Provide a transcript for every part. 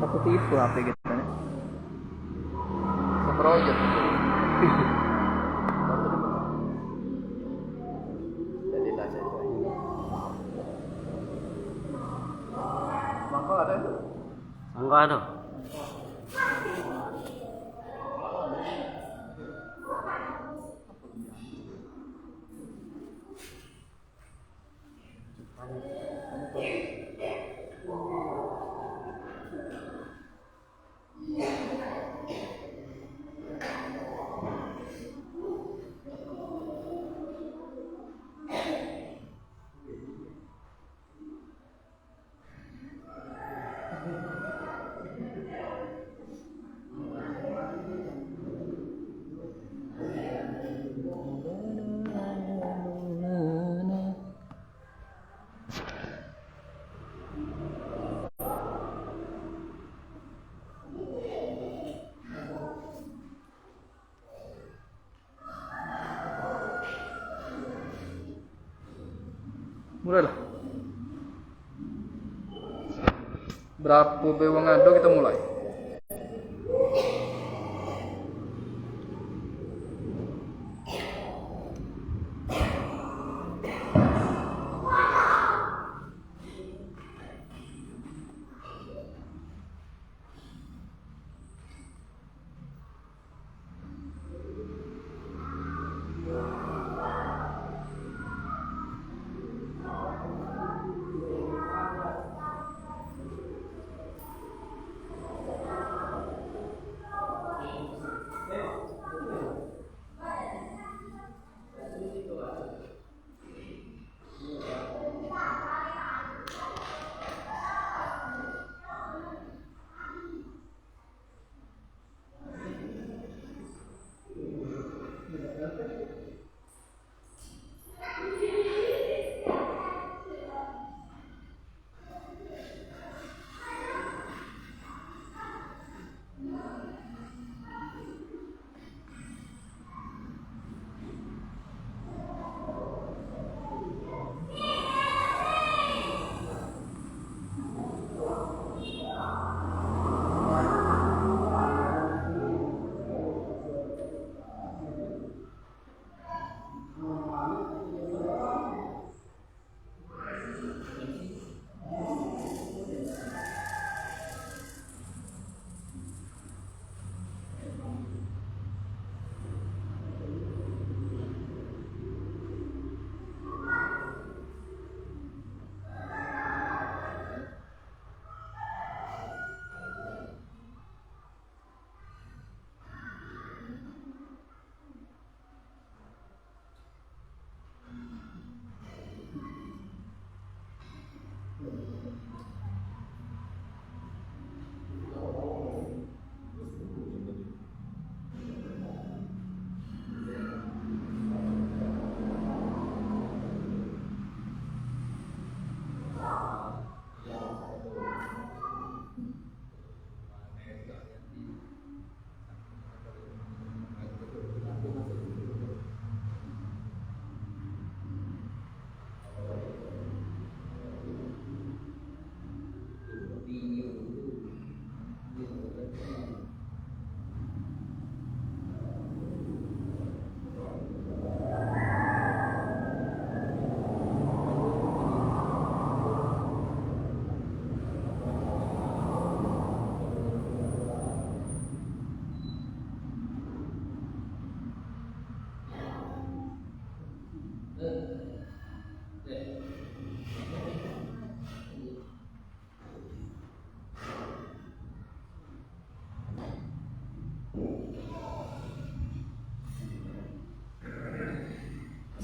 Aku tipu HP gitu kan. Seprojet. Jadi tas itu. Mangkok ada? Mangkok ada. Mulailah. Berapa bewang ado kita mulai.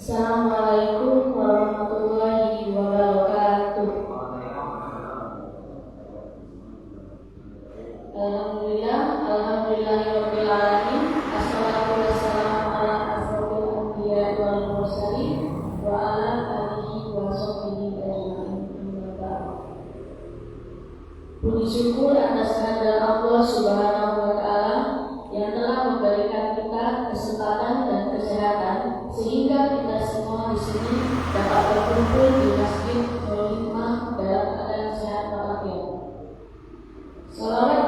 Assalamualaikum warahmatullahi wabarakatuh. Alhamdulillahirabbil alamin. Assalatu wassalamu ala asyrofil anbiya'i wal mursalin wa ala alihi wa sahbihi ajma'in. Puji syukur atas kehadirat Allah Subhanahu wa taala yang telah memberikan kita kesempatan dan kesehatan sehingga kita semua di sini dapat berkumpul di Masjid Nurul Hikmah dalam keadaan sehat walafiat. Salawat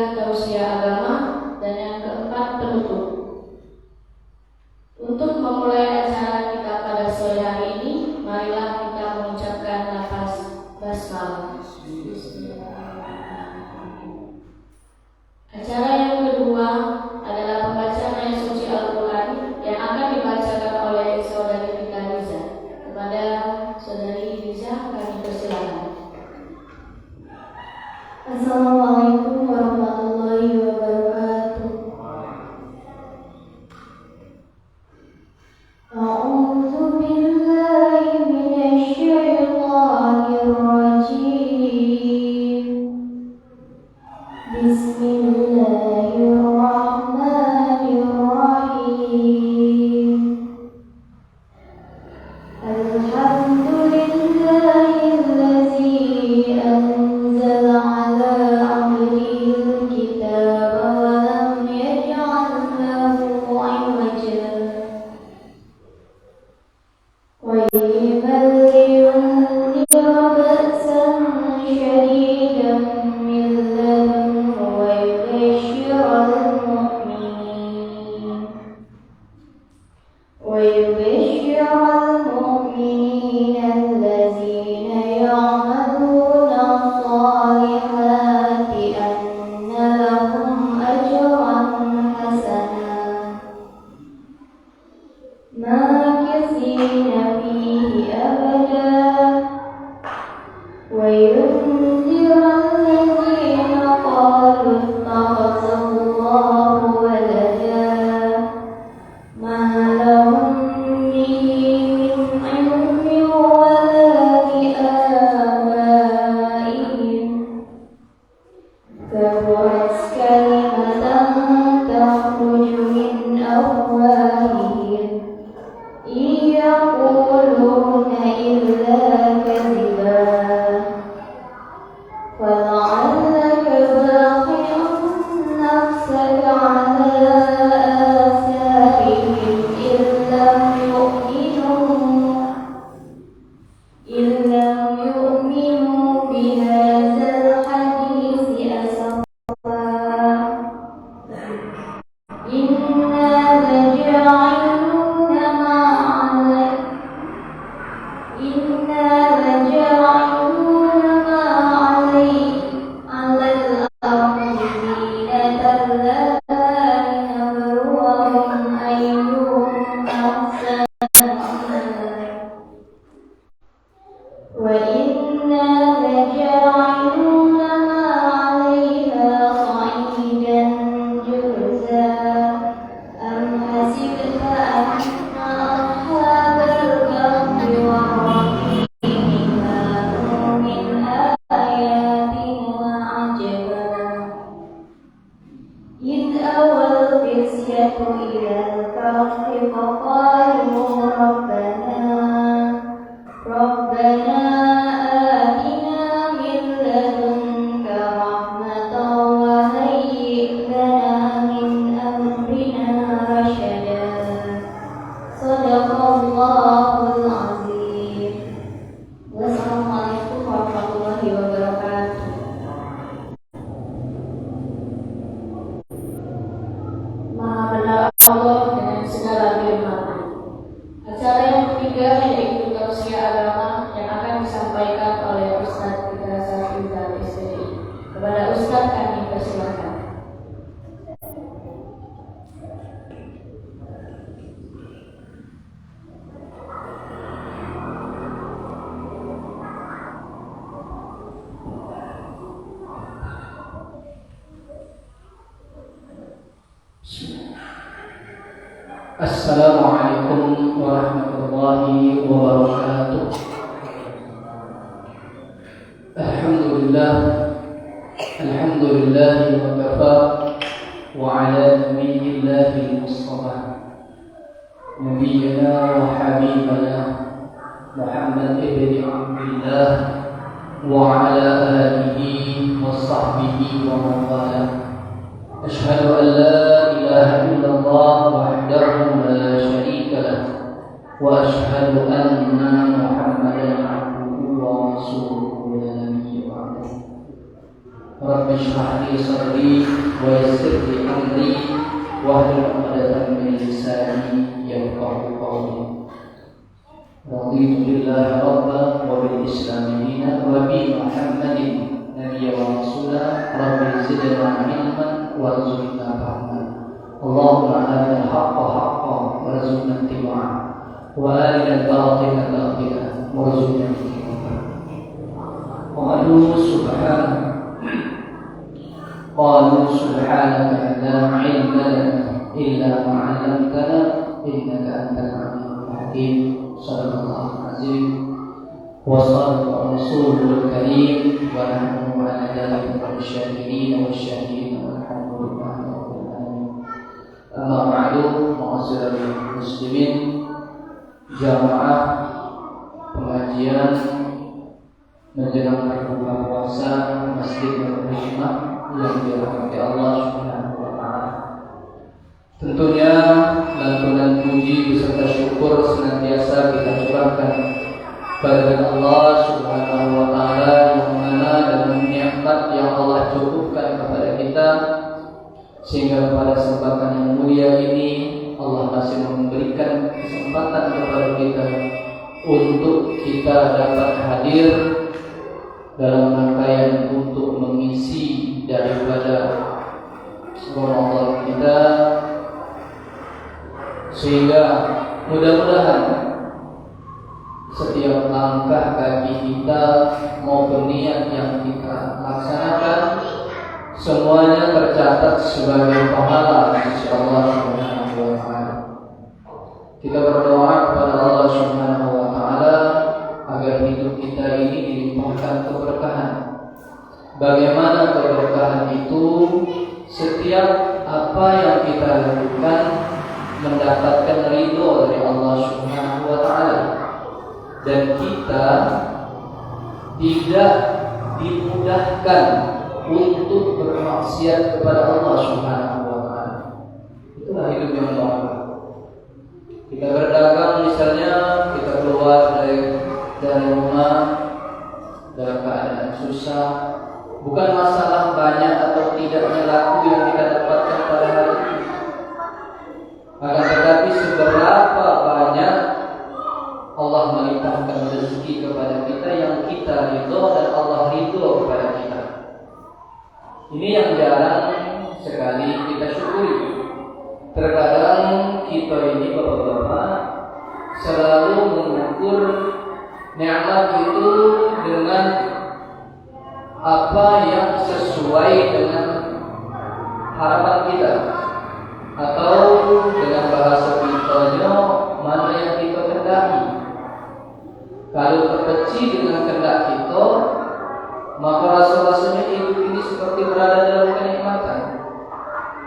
ketiga tausiah agama, dan yang keempat penutup. Untuk memulai acara kita pada sore hari ini, marilah kita mengucapkan lafaz basmalah. Acara yang kedua adalah pembacaan ayat suci Al-Quran yang akan dibacakan oleh saudari kita Riza. Kepada saudari Riza kami persilakan. Assalamualaikum warahmatullahi wabarakatuh. A'udzu billahi minasy syaithanir rajim. Bismillahirrahmanirrahim. Alhamdulillahillazi anzala ala abdihil kitaba wa lam yaj'al lahu 'iwaja. Qayyiman liyunzira ba'san shadidan min ladunhu wa yubashshiral mu'minin. ويبشر المؤمنين الذين يعملون الصالحات أن لهم أجرا حسنا ماكثين فيه أبدا وينذر الذين قالوا اتخذ الله ولدا ما لهم به من علم ولا لآبائهم كبرت كلمة تخرج من أفواههم إن يقولون إلا كذبا فلعلك باخع نفسك على آثارهم إن لم يؤمنوا بهذا الحديث أسفا إنا لجاعلون ما عليه على الأرض زينة لها لنبلوهم أيهم أحسن عملا وإنا لجاعلون ما عليها صعيدا جرزا أم حسبت أن أصحاب الكهف والرقيم كانوا من آياتنا عجبا إذ أوى الفتية إلى الكهف فقالوا ربنا آتنا من لدنك رحمة وهيئ لنا من أمرنا رشدا صدق الله العظيم. Wassalamualaikum warahmatullahi wabarakatuh. Maha benar Allah dengan segala firman-Nya. Acara yang ketiga yaitu tausiah agama yang akan disampaikan oleh Ustadz kita Safrizal SPDI. Kepada Ustadz kami persilakan. Assalamualaikum warahmatullahi wabarakatuh. Alhamdulillah wa kafa wa ala nabiyyillahi al-mustafa nabiyyina wa habibana Muhammad ibn Abdullah wa ala alihi wa sahbihi wa man wala. Ashhadu an la ilaha illallah wahdahu la syarika lah wa ashhadu anna Muhammadan abduhu wa rasuluhu la nabiyya ba'dahu. Rabbi shrah li sadri ويسر لي أمري واحلل عقدة من لساني يفقهوا قولي. رضيت بالله ربا وبالإسلام دينا وبمحمد نبيا ورسولا. رب زدنا علما وارزقنا فهما. اللهم أرنا الحق حقا وارزقنا اتباعه وأرنا الباطل باطلا وارزقنا اجتنابه. قالوا سبحانك لا علم لنا إلا ما علمتنا إنك أنت العليم الحكيم. صدق الله العظيم وصدق رسوله الكريم ونحن على ذلك من الشاكرين والشاهدين والحمد لله رب العالمين. أما بعد معاشر المسلمين, jamaah pengajian menjelang berbuka puasa Masjid Nurul Hikmah yang dirahmati Allah Subhanahu wa taala. Tentunya lantunan puji beserta syukur senantiasa kita curahkan kepada Allah Subhanahu wa taala yang mana dengan nikmat yang Allah cukupkan kepada kita, sehingga pada kesempatan yang mulia ini Allah masih memberikan kesempatan kepada kita untuk kita dapat hadir dalam rangkaian untuk mengisi daripada Ramadan kita, sehingga mudah-mudahan setiap langkah kaki kita maupun niat yang kita laksanakan semuanya tercatat sebagai pahala di sisi Allah Subhanahu wa taala. Kita berdoa kepada Allah Subhanahu wa taala agar hidup kita ini dilimpahkan keberkahan. Bagaimana keberkahan itu? Setiap apa yang kita lakukan mendapatkan ridho dari Allah Subhanahu wa taala, dan kita tidak dimudahkan untuk bermaksiat kepada Allah Subhanahu wa taala. Itulah hidup yang normal. Kita berdagang misalnya, kita keluar dari rumah dalam keadaan susah, bukan masalah banyak atau tidaknya laku yang kita dapatkan pada hari ini, akan tetapi seberapa banyak Allah melimpahkan rezeki kepada kita yang kita ridho dan Allah ridho kepada kita. Ini yang jarang sekali kita syukuri. Terkadang kita ini bapak-bapak selalu mengukur nikmat itu dengan apa yang sesuai dengan harapan kita, atau dengan bahasa kitanya mana yang kita kehendaki. Kalau terkecil dengan kehendak kita, maka rasa-rasanya hidup ini seperti berada dalam kenikmatan.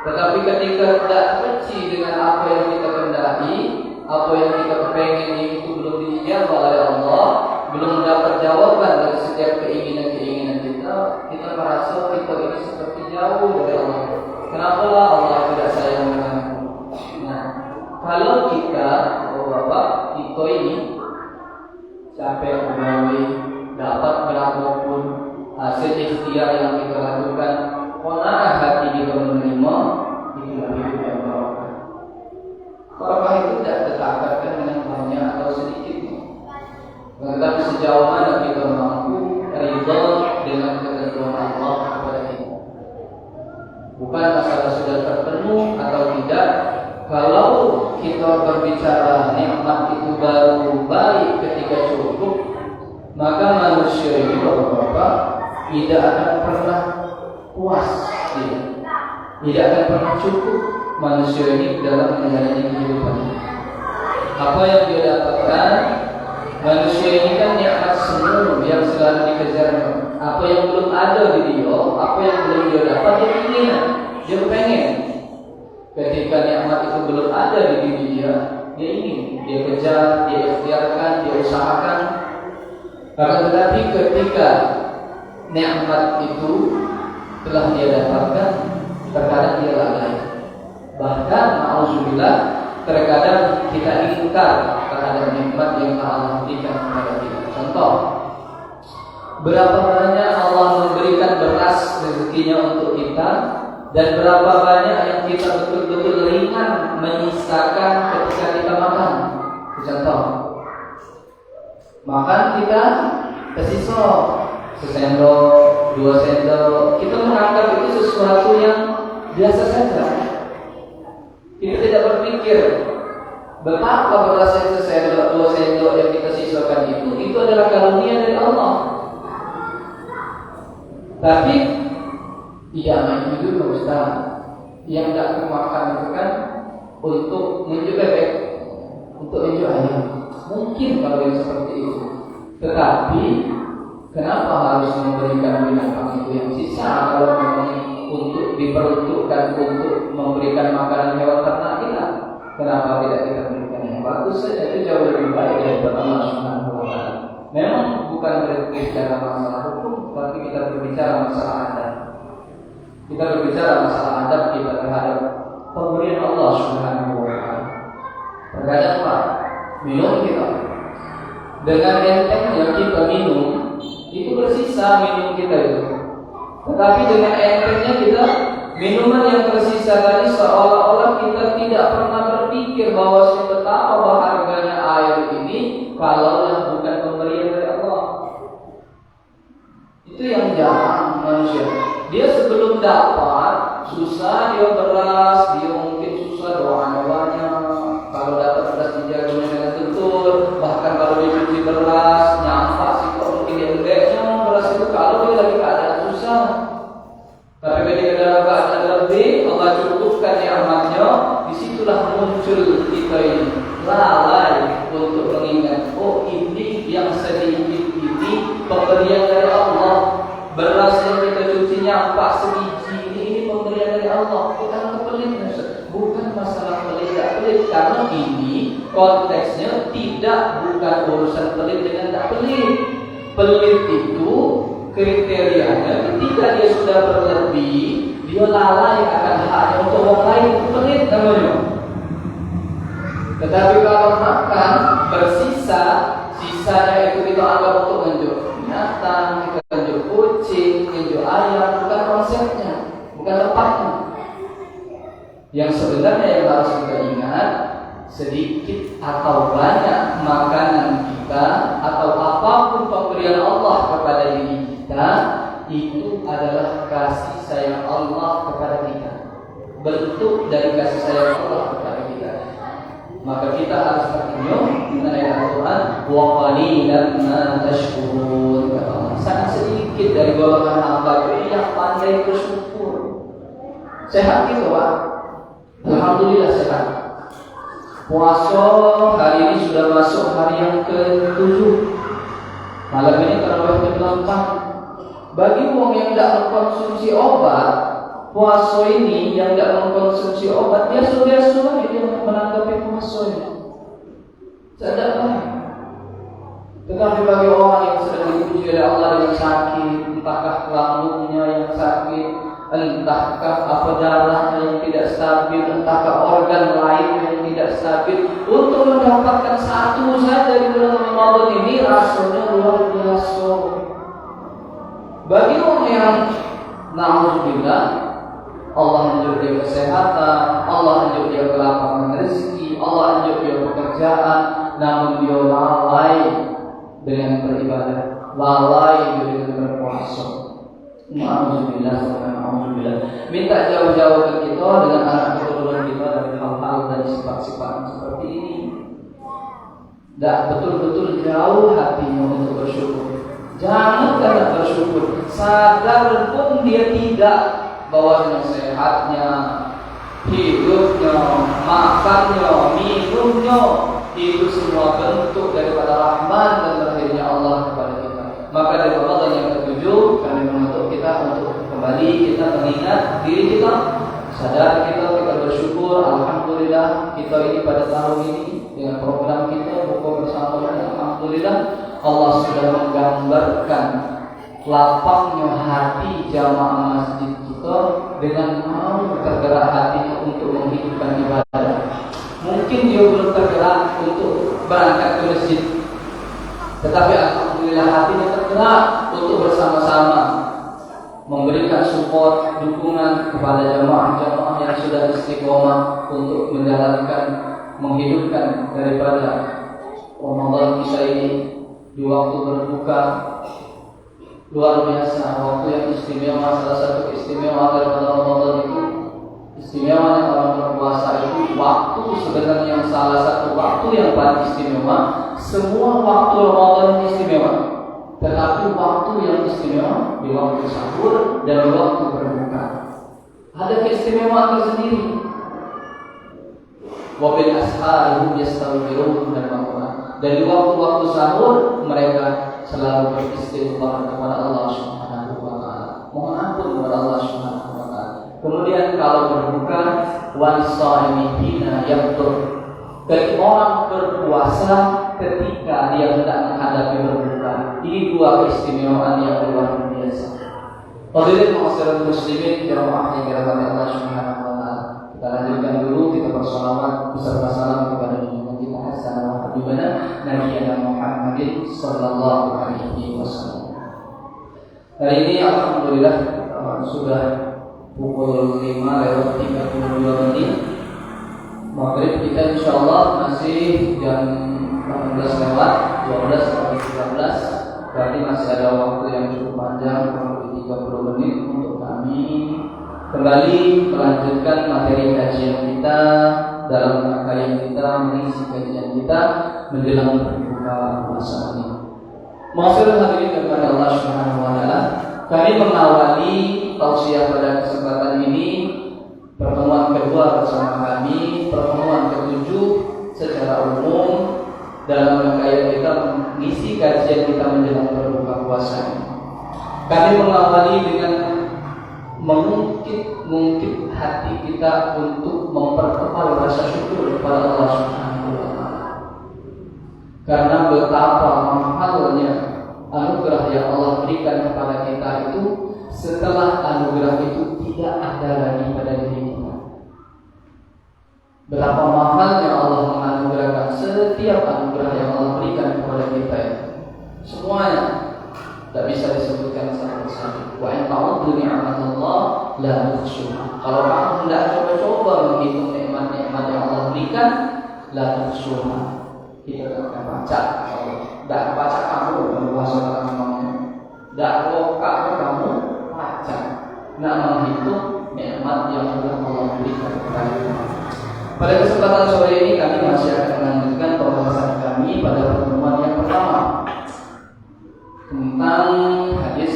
Tetapi ketika tidak terkecil dengan apa yang kita kehendaki, apa yang kita pengen itu belum dijawab oleh Allah, belum dapat jawaban dari setiap keinginan-keinginan kita, kita merasa kita ini seperti jauh dari Allah. Kenapa Allah tidak sayang denganku? Nah, kalau kita, bapak, kita ini capek pegawai, dapat berapapun hasil ikhtiar yang kita lakukan, qanaah hati kita menerima, itulah hidup yang barokah. Barokah itu tidak ditakatkan dengan banyak atau sedikit, tetapi sejauh mana kita mampu ridha dengan ketentuan Allah kepada kita. Bukan masalah sudah terpenuh atau tidak. Kalau kita berbicara nikmat itu baru baik ketika cukup, maka manusia ini bapak-bapak tidak akan pernah puas, tidak akan pernah cukup manusia ini dalam menjalani kehidupan. Apa yang dia dapatkan, manusia ini kan nikmat semua yang selalu dikejarnya. Apa yang belum ada di dia, apa yang belum dia dapat, dia ingin, dia pengen. Ketika nikmat itu belum ada di diri dia ingin, dia kejar, dia ikhtiarkan, dia usahakan. Akan tetapi ketika nikmat itu telah dia dapatkan, terkadang dia lalai. Bahkan na'udzubillah, terkadang kita ingkar terhadap nikmat yang Allah berikan kepada kita. Contoh, berapa banyak Allah memberikan beras rezekinya untuk kita, Dan berapa banyak yang kita betul-betul ringan menyisakan ketika kita makan. Contoh, makan kita tersisa sesendok, 2 sendok, kita menganggap itu sesuatu yang biasa saja. Kita tidak berpikir betapa beras yang sesendok, 2 sendok yang kita sisakan itu adalah karunia dari Allah. Tapi tidak main itu Ustaz. Yang tidak makan itu kan untuk menunjuk bebek, untuk menunjuk ayam. Mungkin kalau yang seperti itu. Tetapi kenapa harus memberikan binatang itu yang sisa kalau memang untuk diperuntukkan untuk memberikan makanan hewan ternak kita? Kenapa tidak kita berikan yang bagus saja? Itu jauh lebih baik daripada Allah Subhanahu wa Ta'ala. Memang bukan berbicara masalah hukum, tapi kita berbicara masalah adab. Kita berbicara masalah adab kita terhadap pemberian Allah Subhanahu wa Ta'ala. Terkadang Pak, minum kita dengan entengnya kita minum itu bersisa minum kita itu. Tetapi dengan entengnya kita minuman yang tersisa tadi seolah-olah kita tidak pernah berpikir bahwa betapa berharganya air ini kalaulah bukan pemberian dari Allah. Itu yang jarang manusia. Dia sebelum dapat susah, dia beras, dia mungkin susah doanya banyak. Kalau dapat beras dijaganya dengan tentur, bahkan kalau dicuci beras nyampak sih kok mungkin dia gede beras itu kalau dia lagi keadaan susah. Tapi ketika dalam keadaan lebih, Allah cukupkan nikmatnya, disitulah muncul kita ini lalai untuk mengingat, oh ini yang sedikit ini pemberian dari Allah. Beras yang kita cuci nyampak sebiji ini pemberian dari Allah. Bukan pelit, bukan masalah pelit tak pelit, karena ini konteksnya tidak bukan urusan pelit dengan tak pelit. Pelit itu kriterianya ketika dia sudah berlebih, dia lalai akan haknya untuk orang lain, itu pelit namanya. Tetapi kalau makan bersisa, sisanya itu kita anggap untuk menunjuk binatang, kita menunjuk kucing, menunjuk ayam, bukan konsepnya, bukan tempatnya. Yang sebenarnya yang harus kita ingat, sedikit atau banyak makanan kita atau apapun pemberian Allah kepada diri kita, itu adalah kasih sayang Allah kepada kita, bentuk dari kasih sayang Allah kepada kita. Maka kita harus tersenyum mengenai Al-Quran, wa qalilan ma tashkurun. Sangat sedikit dari golongan hamba yang pandai bersyukur. Sehat gitu Pak, alhamdulillah sehat. Puasa hari ini sudah masuk hari yang ke-7. Malam ini tarawih ke-8. Bagi orang yang tidak mengkonsumsi obat, puasa ini yang tidak mengkonsumsi obat, dia sudah dia menanggapi puasa ini. Sadar. Tetapi bagi orang yang sedang diuji oleh Allah dengan sakit, entahkah lambungnya yang sakit, entahkah apa darahnya yang tidak stabil, entahkah organ lain yang tidak stabil, untuk mendapatkan satu saja di bulan Ramadan ini rasanya luar biasa. Bagi orang yang na'udzubillah, Allah anjur dia kesehatan, Allah anjur dia kelapangan rezeki, Allah anjur dia pekerjaan, namun dia lalai dengan beribadah, lalai dengan berpuasa. Na'udzubillah, na'udzubillah. Minta jauh-jauh ke kita dengan anak keturunan kita dari hal-hal dan sifat-sifat seperti ini. Dan betul-betul jauh hatinya untuk bersyukur. Jangan tidak bersyukur, sadar pun dia tidak bahwa sehatnya, hidupnya, makannya, minumnya itu semua bentuk daripada rahmat dan rahmatnya Allah kepada kita. Maka dari Ramadan yang ke-7 kami menuntut kita untuk kembali kita mengingat diri kita, sadar kita bersyukur. Alhamdulillah kita ini pada tahun ini dengan program kita buka bersama, alhamdulillah Allah sudah menggambarkan lapangnya hati jamaah masjid kita dengan mau tergerak hatinya untuk menghidupkan ibadah. Mungkin dia belum tergerak untuk berangkat ke masjid, tetapi alhamdulillah hatinya tergerak untuk bersama-sama memberikan support, dukungan kepada jamaah-jamaah yang sudah istiqomah untuk menjalankan, menghidupkan daripada Ramadan kita ini di waktu berbuka. Luar biasa, waktu yang istimewa. Salah satu istimewa daripada Ramadan itu, istimewanya orang berpuasa itu waktu sebenarnya yang salah satu waktu yang paling istimewa. Semua waktu Ramadan istimewa, tetapi waktu yang istimewa di waktu sahur dan di waktu berbuka ada keistimewaan tersendiri. Wabil asharihum yastaghfirun dan Al-Quran. Dan di waktu-waktu sahur mereka selalu beristighfar kepada Allah Subhanahu wa taala. Mohon ampun kepada Allah Subhanahu wa taala. Kemudian kalau berbuka, walis-shaimi hina yaftur. Bagi orang berpuasa ketika dia hendak menghadapi berbuka. Ini dua keistimewaan yang luar biasa. Hadirin ma'asyiral muslimin, jamaah yang dirahmati Allah Subhanahu wa taala. Kita lanjutkan dulu, kita bersalawat beserta salam kepada Nabi kita Hasan wa Habibana Nabi Muhammadin sallallahu alaihi wasallam. Hari ini alhamdulillah sudah pukul 5:32 menit. Maghrib kita insyaallah masih jam 18 lewat 12 sampai 13. Berarti masih ada waktu yang cukup panjang, kurang lebih 30 menit untuk kami kembali melanjutkan materi kajian kita dalam rangka yang kita mengisi kajian kita menjelang berbuka puasa ini. Masyaallah hadirin kepada Allah Subhanahu wa taala, kami mengawali tausiah pada kesempatan ini pertemuan kedua bersama kami, pertemuan ketujuh secara umum dalam rangkaian kita mengisi kajian kita menjelang berbuka puasa ini. Kami mengawali dengan mengungkit hati kita untuk mempertebal rasa syukur kepada Allah Subhanahu wa taala. Karena betapa mahalnya anugerah yang Allah berikan kepada kita itu, setelah anugerah itu tidak ada lagi pada diri kita. Betapa mahalnya Allah menganugerahkan setiap anugerah yang Allah berikan kepada kita itu. Semuanya tidak bisa disebutkan satu persatu. Wa in ta'uddu ni'matallah la tuhsuha. Kalau kamu hendak coba-coba menghitung nikmat-nikmat yang Allah berikan, la tuhsuha. Kita akan baca. Tidak baca kamu berpuasa kamu, tidak lokak kamu baca. Nak menghitung nikmat yang telah Allah berikan kepada kita. Pada kesempatan sore ini kami masih akan melanjutkan pembahasan kami pada pertemuan yang pertama tentang hadis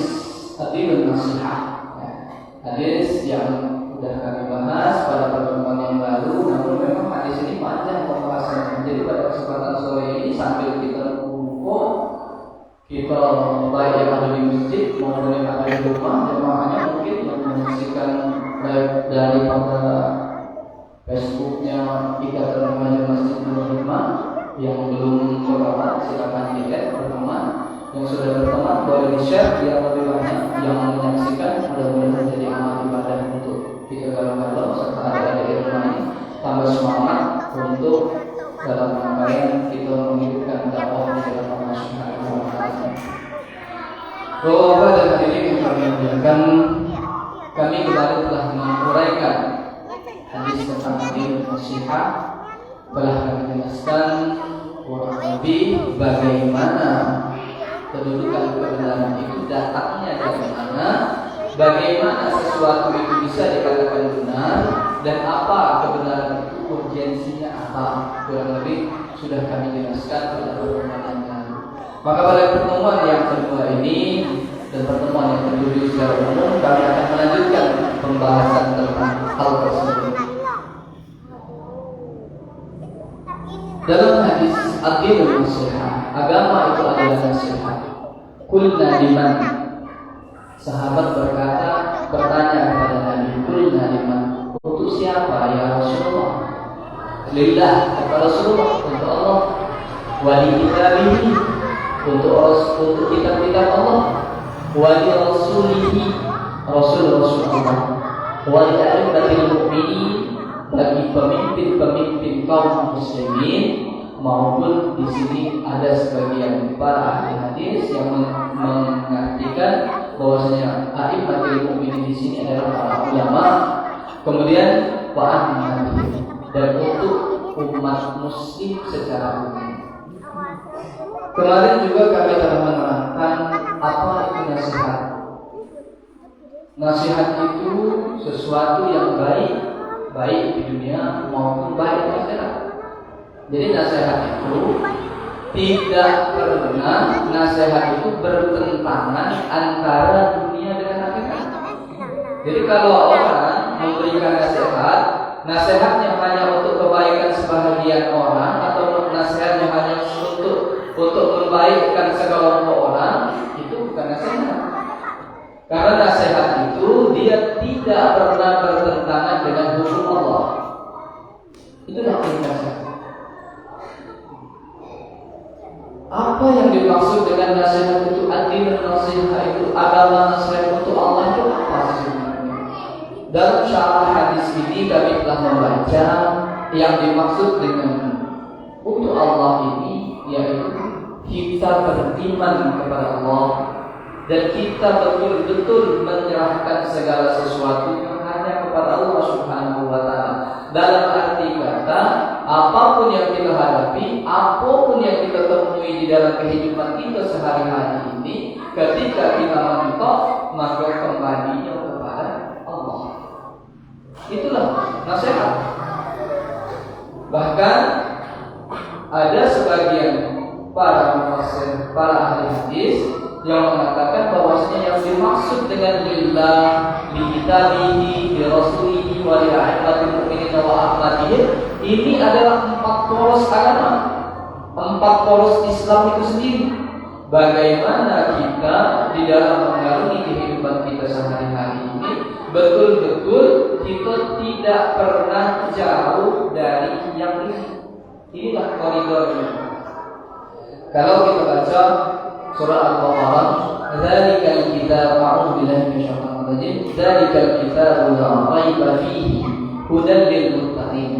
Adilun Nasihat. Hadis yang sudah kami bahas pada pertemuan yang lalu, namun memang hadis ini panjang pembahasannya. Jadi pada kesempatan sore ini sambil kita buku, kita baik yang ada di masjid maupun yang ada di rumah, jemaahnya mungkin menyaksikan baik daripada Facebooknya Ikatan Remaja Masjid Nur Hikmah. Yang belum berteman silakan dilihat berteman. Yang sudah berteman boleh di-share biar lebih banyak yang menyaksikan. Mudah-mudahan menjadi amal ibadah untuk kita dalam serta ada di rumah ini tambah semangat untuk dalam rangkaian kita menghidupkan dakwah di dalam Allah Subhanahu wa taala. Bapak dan hadirin yang kami muliakan, kami kembali telah menguraikan hadis tentang Adilun Nasihat. Telah kami jelaskan kurang lebih bagaimana kedudukan kebenaran itu datangnya dari mana, bagaimana sesuatu itu bisa dikatakan benar, dan apa kebenaran itu urgensinya apa. Kurang lebih sudah kami jelaskan pada pertemuan yang lalu. Maka pada pertemuan yang kedua ini dan pertemuan yang ketujuh secara umum kami akan melanjutkan pembahasan tentang hal tersebut. Dalam hadis Adilun Nasihat, agama itu adalah nasihat. Kulna liman. Sahabat bertanya kepada Nabi, kulna liman, untuk siapa ya Rasulullah? Lillah, kata Rasulullah, untuk Allah. Wali kitabihi, untuk kitab-kitab Allah. Wali rasulihi, Rasul-Rasul Allah. Wali a'immatil mu'minin, bagi pemimpin-pemimpin kaum muslimin, maupun di sini ada sebagian para ahli hadis yang mengartikan bahwasanya a'immatul mukminin di sini adalah para ulama, kemudian wa'an dan untuk umat muslim secara umum. Kemarin juga kami telah menerangkan apa itu nasihat. Nasihat itu sesuatu yang baik di dunia maupun baik di akhirat. Jadi nasihat itu tidak pernah bertentangan antara dunia dengan akhirat. Jadi kalau orang memberikan nasihatnya hanya untuk kebaikan sebahagian orang atau nasihatnya hanya untuk membaikkan sekelompok orang, itu bukan nasihat. Karena nasihat itu dia tidak pernah bertentangan dengan hukum Allah. Itulah nasihat. Apa yang dimaksud dengan nasihat itu? Ad-din nasihat itu, agama nasihat untuk Allah itu apa sebenarnya? Dalam syarah hadis ini kami telah membaca yang dimaksud dengan untuk Allah ini yaitu kita beriman kepada Allah dan kita betul-betul menyerahkan segala sesuatu hanya kepada Allah Subhanahu wa taala. Dalam arti kata, apapun yang kita hadapi, apapun yang kita temui di dalam kehidupan kita sehari-hari ini, ketika kita mentok, maka kembalinya kepada Allah. Itulah nasihat. Bahkan ada sebagian para mufassir, para ahli hadis yang mengatakan bahwasanya yang dimaksud dengan lillah, li kitabihi, li rasulihi, wa li a'immatil mu'minin wa ahmadihim, ini adalah 4 poros agama, 4 poros Islam itu sendiri. Bagaimana kita di dalam mengarungi kehidupan kita sehari-hari ini betul-betul kita tidak pernah jauh dari yang ini. Inilah koridornya. Kalau kita baca surah Al-Baqarah, "Dzalikal kitab", a'udzu billahi minasyaitonir rajim, "Dzalikal kitab la raiba fihi hudan lil muttaqin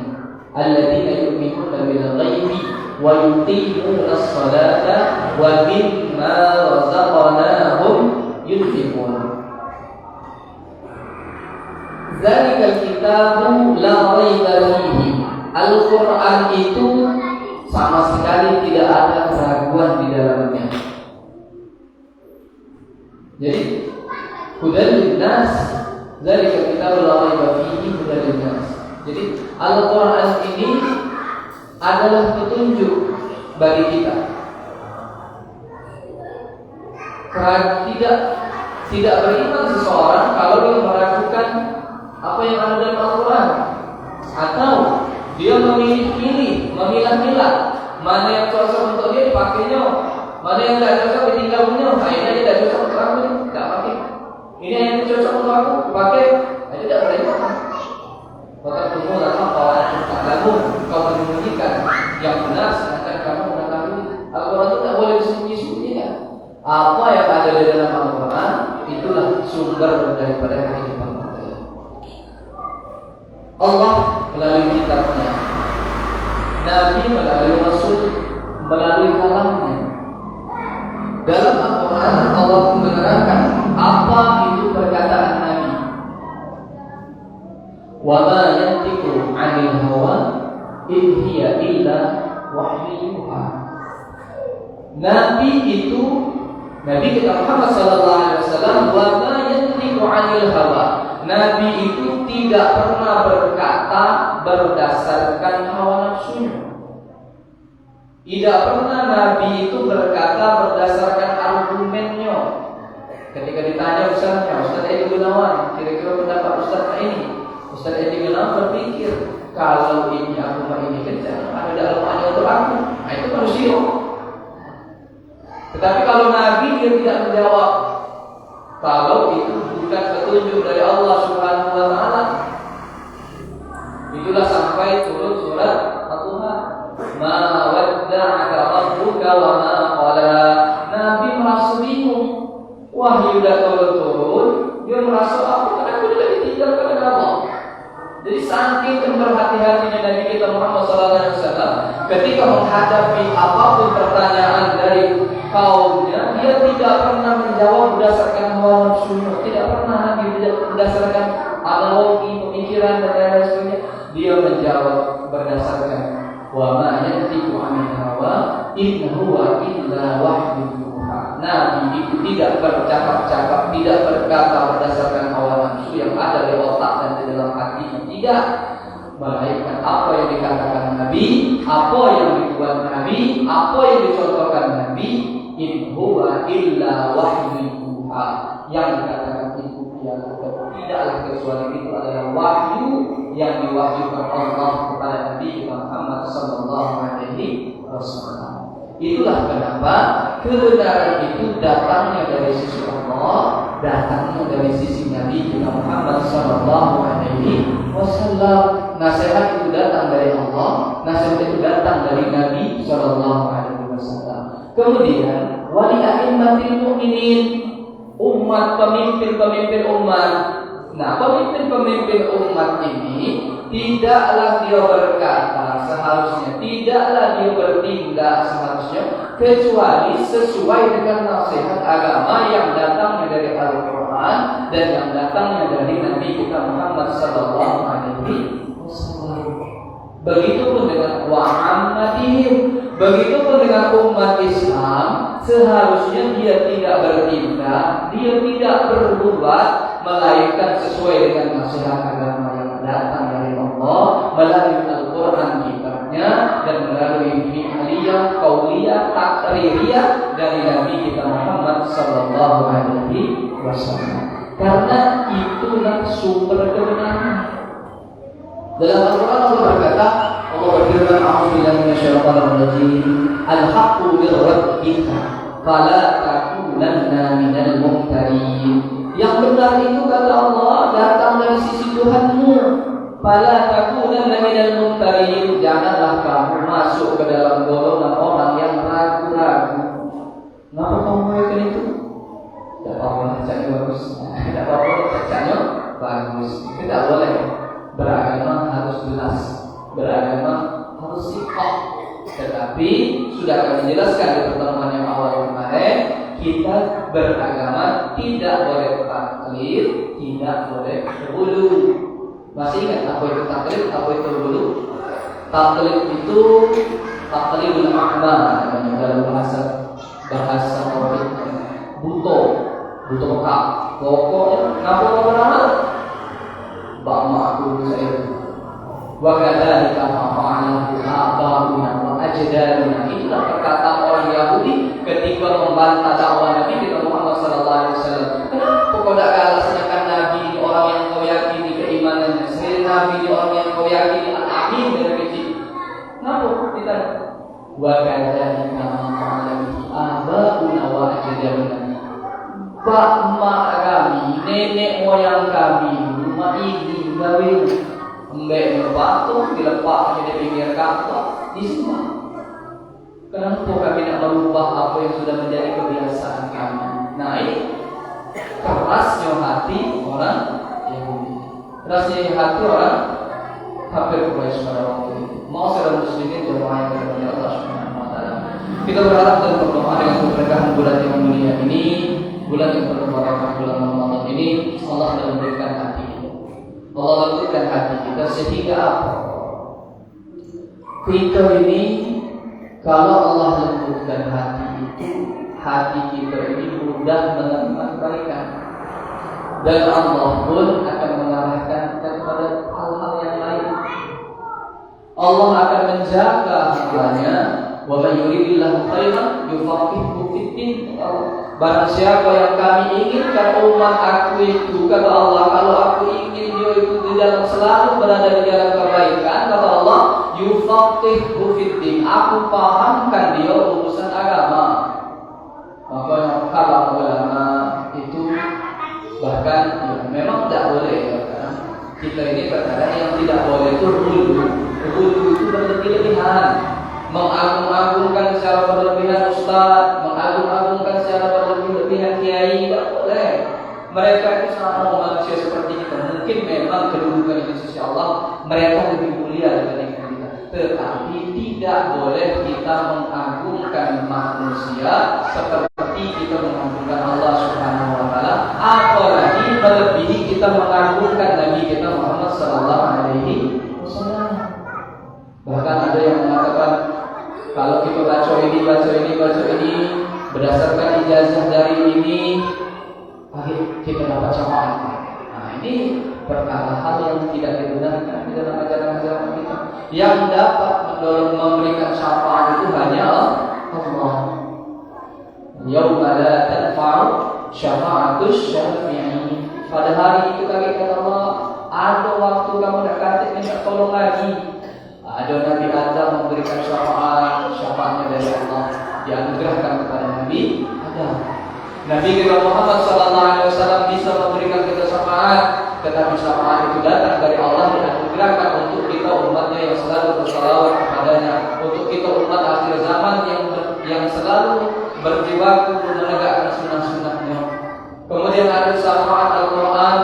alladzina yu'minuna bil ghaibi wa yuqimuna as-salata wa mimma razaqnahum yunfiqun." Dzalikal kitab la raiba fihi. Al-Quran itu sama sekali tidak ada keraguan di dalamnya. Jadi hudan linnas, dzalika kitabul la raiba fihi hudan linnas. Jadi Al-Quran ini adalah petunjuk bagi kita. Tidak beriman seseorang kalau dia meragukan apa yang ada dalam Al-Quran, atau dia memilih-milih, memilah-milah mana yang cocok untuk dia dipakainya, mana yang tidak cocok ditinggalnya. Ini tidak cocok untuk aku, tidak pakai. Ini yang cocok untuk aku, pakai. Itu tidak boleh makan. Maka tunggu datang kawan tak kamu, kau menyembunyikan yang benar, sedangkan kamu mengetahui Al-Quran itu tak boleh disembunyi-sembunyikan. Apa yang ada di dalam Al-Quran itulah sumber daripada kehidupan kita. Allah melalui kitabnya, Nabi melalui Rasul, melalui kalamnya. Dalam Al-Quran Allah menerangkan apa itu perkataan Nabi. Wa ma yantiqu 'anil hawa in hiya illa wahyu yuha. Nabi itu Nabi kita Muhammad sallallahu alaihi wasallam, wa ma yantiqu 'anil hawa. Nabi itu tidak pernah berkata berdasarkan hawa nafsunya. Tidak pernah Nabi itu berkata berdasarkan argumennya. Ketika ditanya Ustaz Edi Gunawan, kira-kira pendapat Ustaz ini, Ustaz Edi Gunawan berpikir, kalau ini agama ini kerja, ada dalam hanya untuk aku. Nah, itu manusia. Tetapi kalau Nabi dia tidak menjawab, kalau itu bukan petunjuk dari Allah Subhanahu wa taala. Itulah sampai turun surat Al-Duha. Ma wadda'aka rabbuka wa ma qala. Nabi merasa bingung. Wahyu sudah turun, dia merasa aku tidak ditinggalkan oleh Allah. Jadi saking berhati-hatinya Nabi kita Muhammad sallallahu alaihi wasallam, ketika menghadapi apapun pertanyaan dari kaumnya, dia tidak pernah menjawab berdasarkan hawa nafsunya, tidak pernah Nabi berdasarkan analogi, pemikiran dan lain-lain sebagainya. Dia menjawab berdasarkan wa ma yantiqu 'anil hawa in huwa illa wahyun yuha. Nabi itu tidak bercakap-cakap, tidak berkata berdasarkan hawa nafsu yang ada di otak dan di dalam hatinya. Tidak, melainkan apa yang dikatakan Nabi, apa yang dibuat Nabi, apa yang dicontohkan Nabi, in huwa illa wahyun yuha. Yang dikatakan itu tidaklah kecuali itu adalah wahyu yang diwahyukan Allah kepada Nabi Muhammad sallallahu alaihi wasallam. Itulah kenapa kebenaran itu datangnya dari sisi Allah, datangnya dari sisi Nabi Muhammad sallallahu alaihi wasallam. Nasihat itu datang dari Allah, nasihat itu datang dari Nabi sallallahu alaihi wasallam. Kemudian wali a'immatil mu'minin, umat, pemimpin-pemimpin umat. Nah, pemimpin-pemimpin umat ini tidaklah dia berkata seharusnya, tidaklah dia bertindak seharusnya, kecuali sesuai dengan nasihat agama yang datangnya dari Al-Quran dan yang datangnya dari Nabi kita Muhammad sallallahu alaihi wasallam. Begitupun dengan wa'ammatihim, begitupun dengan umat Islam, seharusnya dia tidak bertindak, dia tidak berbuat melainkan sesuai dengan nasihat agama yang datang dari Allah melalui Al-Quran kitabnya dan melalui fi'liyah, qauliyah, taqririyah dari Nabi kita Muhammad sallallahu alaihi wasallam. Karena itulah sumber kebenaran. Dalam Al-Quran Allah berkata, Allah berfirman, a'udzubillahi minasyaitonir rajim, al-haqqu min rabbika fala takunanna minal mumtarin. Yang benar itu kata Allah datang dari sisi Tuhanmu. Fala takunanna minal mumtarin. Janganlah kamu masuk ke dalam golongan orang yang ragu-ragu. Kenapa kamu melakukan itu? Tidak apa-apa, cacanya bagus. Tidak apa-apa, cacanya bagus. Tidak boleh. Beragama harus jelas, beragama harus sikoh. Tetapi sudah kami jelaskan di pertemuan yang awal kemarin, kita beragama tidak boleh taklid, tidak boleh ghulu. Masih ingat apa itu taklid, apa itu ghulu? Taklid itu taklidul a'ma dalam bahasa Arab, buto kak. Pokoknya ngapa beramal? Ba'ma aku saya wa kadzalika fa'alna aba'una wa ajdaduna. Itulah perkataan orang Yahudi ketika membantah dakwah Nabi kita Muhammad sallallahu alaihi wasallam. Kenapa kau tidak alasannya kan Nabi ini orang yang kau yakini keimanannya, selain Nabi ini orang yang kau yakini al-amin dari kecil. Kenapa kita wa kadzalika fa'alna aba'una wa ajdaduna. Ba'ma kami, nenek moyang kami, rumah ini gawe embek batu dilepas di pinggir kapal di semua. Kenapa kami nak merubah apa yang sudah menjadi kebiasaan kami? Nah, ini kerasnya hati orang Yahudi, kerasnya hati orang kafir Quraisy pada waktu itu. Mau saudara muslimin jemaah yang dirahmati Allah Subhanahu wa taala. Kita berharap dan berdoa dengan keberkahan bulan yang mulia ini, bulan yang penuh barakah, bulan Ramadan ini, Allah lembutkan hati kita. Allah lembutkan hati kita sehingga apa? Kita ini kalau Allah lembutkan hati itu, hati kita ini mudah menerima kebaikan. Dan Allah pun akan mengarahkan kita kepada hal-hal yang lain. Allah akan menjaga hambanya. Wa may yuridillahu khairan yufaqihuhu fid-din. Barang siapa yang kami inginkan umat aku itu, kata Allah, kalau aku ingin dia itu di dalam selalu berada di dalam kebaikan, kata Allah, yufaqihuhu fid-din. Aku pahamkan dia urusan agama. Maka kalau ulama itu bahkan ya, memang tidak boleh ya, kan? Kita ini terkadang yang tidak boleh itu ghulu itu berlebihan. Mengagung-agungkan secara berlebihan ustaz, mengagung-agungkan secara berlebihan kiai, tidak boleh. Mereka itu sama manusia seperti kita. Mungkin memang kedudukan di sisi Allah mereka lebih mulia dibanding kita. tetapi tidak boleh kita mengagungkan manusia seperti kita mengagungkan Allah Subhanahu wa taala, apalagi melebihi kita mengagungkan Nabi kita Muhammad sallallahu alaihi wasallam. Bahkan ada yang mengatakan kalau kita baca ini berdasarkan ijazah dari ini, akhir kita dapat syafaat. Nah, ini perkara hal yang tidak dibenarkan di dalam ajaran-ajaran kita. Yang dapat memberikan syafaat itu hanya Allah. Yauma la tanfa'u syafa'atus syafi'in. Pada hari itu kata Allah, ada waktu kamu nak kata minta tolong lagi. Ada Nabi Adam memberikan syafaatnya dari Allah, dianugerahkan kepada Nabi Adam. Nabi kita Muhammad SAW bisa memberikan kita syafaat, tetapi syafaat itu datang dari Allah dan dianugerahkan untuk kita umatnya yang selalu bersalawat kepadanya, untuk kita umat akhir zaman yang selalu berjibaku menegakkan sunnah-sunnahnya. Kemudian ada syafaat Al-Quran,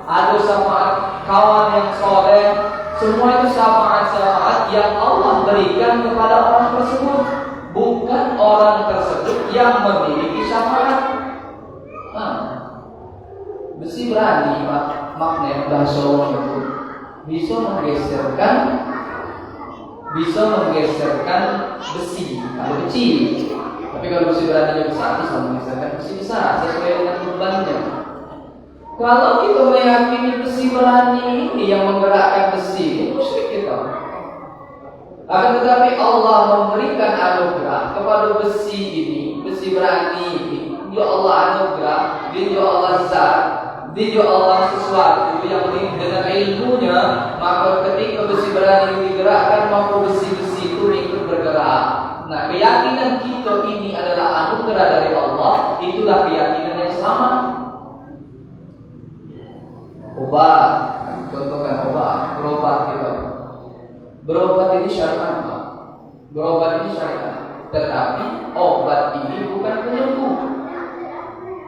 ada syafaat kawan yang soleh. Semua itu syafaat-syafaat yang Allah berikan kepada orang tersebut, bukan orang tersebut yang memiliki syafaat. Besi berani magnet bahasa itu bisa menggeserkan besi kalau kecil, tapi kalau besi berani besar bisa menggeserkan besi besar sesuai dengan bebannya. Kalau kita meyakini besi berani ini yang menggerakkan besi, itu musyrik kita. Akan tetapi Allah memberikan anugerah kepada besi ini, besi berani ini. Dia Allah anugerah, dia Allah zat, dia Allah sesuatu yang dengan ilmunya, maka ketika besi berani digerakkan, maka besi-besi itu ikut bergerak. Nah, keyakinan kita ini adalah anugerah dari Allah, itulah keyakinan yang sama. Obat, contohkan obat, berobat kita. Berobat ini syariat, Pak. Berobat ini syariat. Tetapi obat ini bukan penyembuh.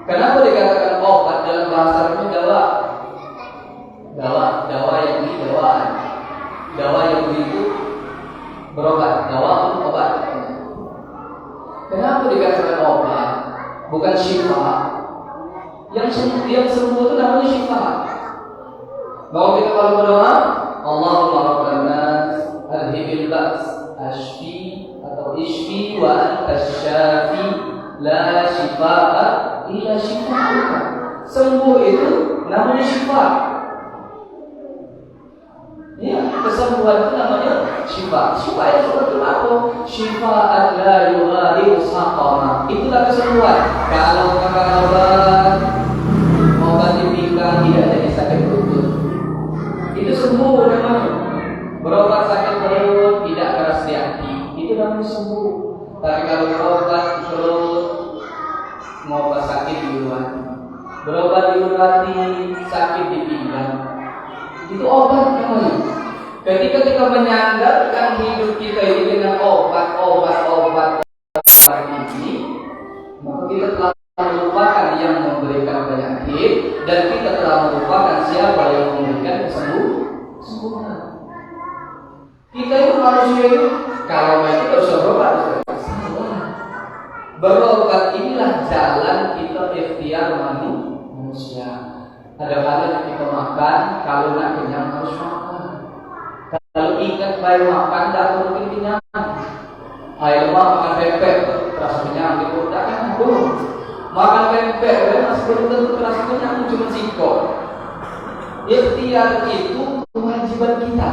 Kenapa dikatakan obat dalam bahasa Arabnya dawa? Dawa yang ini dawaan. Dawa yang itu berobat. Dawa untuk obat. Kenapa dikatakan obat? Bukan syifa. Yang sembuh itu namanya syifa. Bahwa kita kalau berdoa, Allahumma rabban nas, adhibil ba's, ashfi atau ishfi wa anta syafi, la shifaa illa shifa'uka. Sembuh itu namanya syifa. Ya, kesembuhan itu namanya syifa. Syifa itu seperti apa? Syifa'an la yughadiru saqama. Itulah kesembuhan. Kalau makan obat di pinggang tidak jadi sakit perut, itu sembuh namanya. Berobat sakit perut tidak keras di hati, itu namanya sembuh. Tapi kalau berobat perut, ngobat sakit di luar, berobat di hati, sakit di pinggang, itu obat namanya. Ketika kita menyandarkan hidup kita ini dengan obat ini, maka kita telah melupakan yang memberikan penyakit, dan kita telah melupakan siapa yang memberikan kesembuhan. Kita itu manusia itu kalau kita usah berobat, berobat inilah jalan kita ikhtiar manusia. Ada kalanya kita makan, kalau nak kenyang harus makan. Kalau ingat baru makan, tak mungkin kenyang. Ayo makan pempek, terasa kenyang, gitu. Tak kan makan pempek, masih belum tentu terasa kenyang, cuma singkong. Ikhtiar itu kewajiban kita.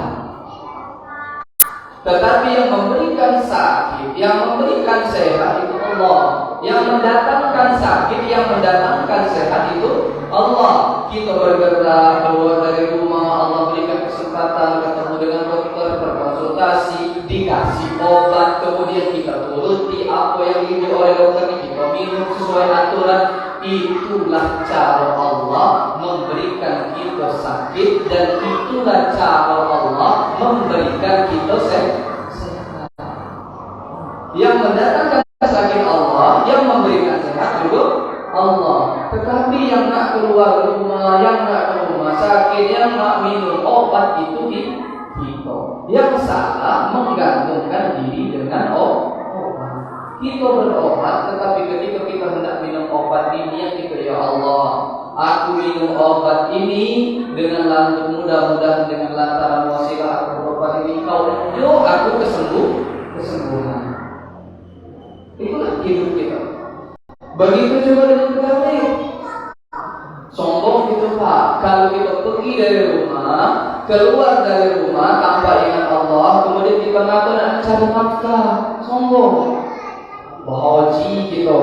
Tetapi yang memberikan sakit, yang memberikan sehat itu Allah. Yang mendatangkan sakit, yang mendatangkan sehat itu Allah. Kita bergerak keluar dari rumah, Allah berikan kesempatan ketemu dengan dokter, berkonsultasi, dikasih obat, kemudian kita turuti apa yang diinginkan oleh dokter, kita minum sesuai aturan. Itulah cara Allah memberikan kita sakit, dan itulah cara Allah memberikan kita sehat. Yang mendatangkan sakit Allah, yang memberikan sehat juga Allah. Tetapi yang nak keluar rumah, yang nak ke rumah sakit, yang nak minum obat itu kita. Yang salah menggantungkan diri dengan obat. Kita berobat, tetapi ketika kita hendak minum obat ini, yang kita, ya Allah, aku minum obat ini dengan mudah-mudahan dengan lantaran wasilah aku berobat ini, kau unjuk aku kesembuhan. Itulah hidup kita. Begitu juga dengan kebaikan. Sombong gitu Pak. Kalau kita pergi dari rumah, keluar dari rumah tanpa ingat Allah, kemudian kita ngaku nak cari nafkah, sombong. Bahaji gitu.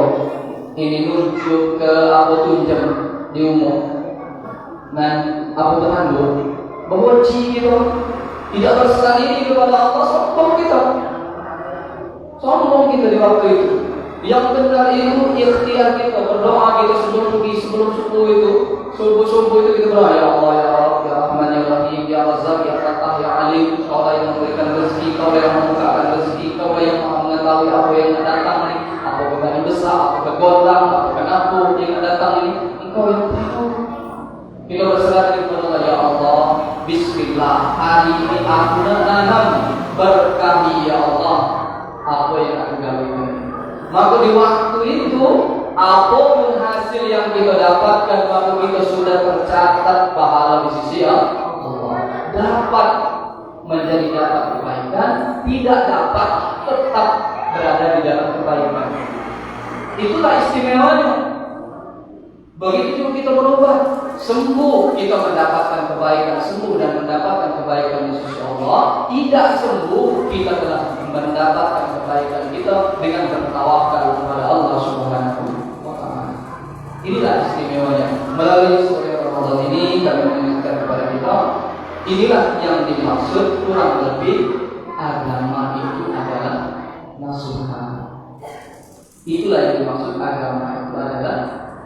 Ini nunjuk ke apa tunjang di umum. Dan apa terhandu. Bahaji gitu. Tidak berserah diri kepada Allah, sombong kita. Sombong kita di waktu itu. Yang benar itu ikhtiar kita, berdoa kita sebelum pergi, sebelum subuh itu, subuh itu kita berdoa, ya Allah, ya Rabb, ya Rahman, ya Rahim, ya Razzaq, ya Fatah, ya Alim. Kau lah yang memberikan rezeki, Kau lah yang membukakan rezeki, Kau lah yang maha mengetahui apa yang akan datang ini, apa kegagalan besar, apa kegondang, apa kenapa yang akan datang ini, Engkau yang tahu. Kita berserah diri kepada Allah, ya Allah, Bismillah, hari ini aku nanam berkahi, ya Allah, apa yang aku gawe. Maka di waktu itu, apapun hasil yang kita dapatkan, maka kita sudah tercatat pahala di sisi Allah. Dapat menjadi dapat kebaikan, tidak dapat tetap berada di dalam kebaikan. Itulah istimewanya. Begitu juga kita berubah, sembuh kita mendapatkan kebaikan, sembuh dan mendapatkan kebaikan di sisi Allah. Tidak sembuh, kita telah mendapatkan kebaikan kita dengan bertawakal kepada Allah Subhanahu wa Ta'ala. Inilah istimewanya. Melalui surah Ramadan ini kami mengingatkan kepada kita, inilah yang dimaksud kurang lebih agama itu adalah nasihat. Itulah yang dimaksud agama itu adalah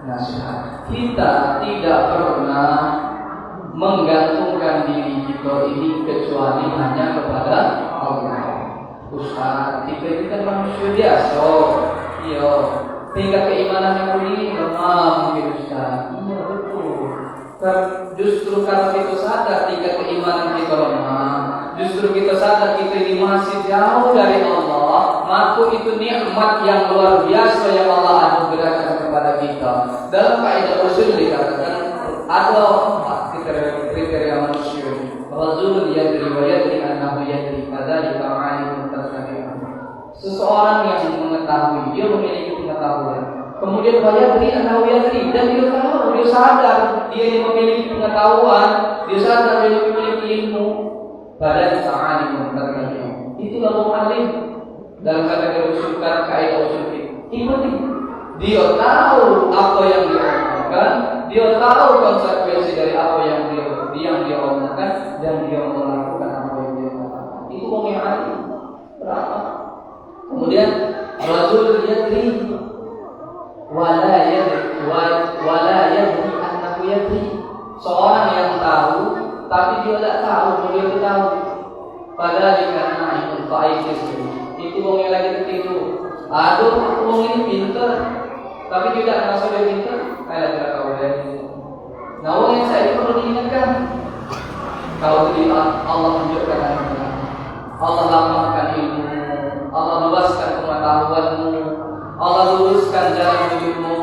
nasihat. Kita tidak pernah menggantungkan diri kita ini kecuali hanya kepada Allah. Ustaz, kita ini kan manusia biasa. Iya, tingkat keimanan yang ini lemah mungkin Ustaz. Iya betul. Kan justru karena kita sadar tingkat keimanan kita lemah, justru kita sadar kita ini masih jauh dari Allah, maka itu nikmat yang luar biasa yang Allah anugerahkan kepada kita. Dalam kaidah usul dikatakan ada 4 kriteria manusia. Rajul yadri wa yadri annahu yadri, kadzalika ma'alim mutasabbihan. Seseorang yang mengetahui, dia memiliki pengetahuan. Kemudian wa yadri annahu yadri, dan dia tahu, dia sadar dia memiliki pengetahuan, dia sadar dia memiliki ilmu. Pada ta'alim mutasabbihan. Itulah mu'alim dalam kategori usul kaidah usul fiqh. Dia tahu apa yang dia omongkan, dia tahu konsekuensi dari apa yang dia omongkan, dan dia melakukan apa yang dia katakan. Itu orang yang alim. Berapa? Kemudian rajul yadri wala yadri annahu yadri. Seorang yang tahu tapi dia tidak tahu bahwa dia tahu. Padahal karena itu baik itu orang yang lagi tertidur. Aduh, orang ini pintar, tapi tidak merasa dia pintar. Kayak tidak tahu dia. Nah, orang yang saya itu perlu diingatkan. Kalau tidak, Allah menunjukkan hidayah, Allah lapangkan ilmu, Allah luaskan pengetahuanmu, Allah luruskan jalan hidupmu,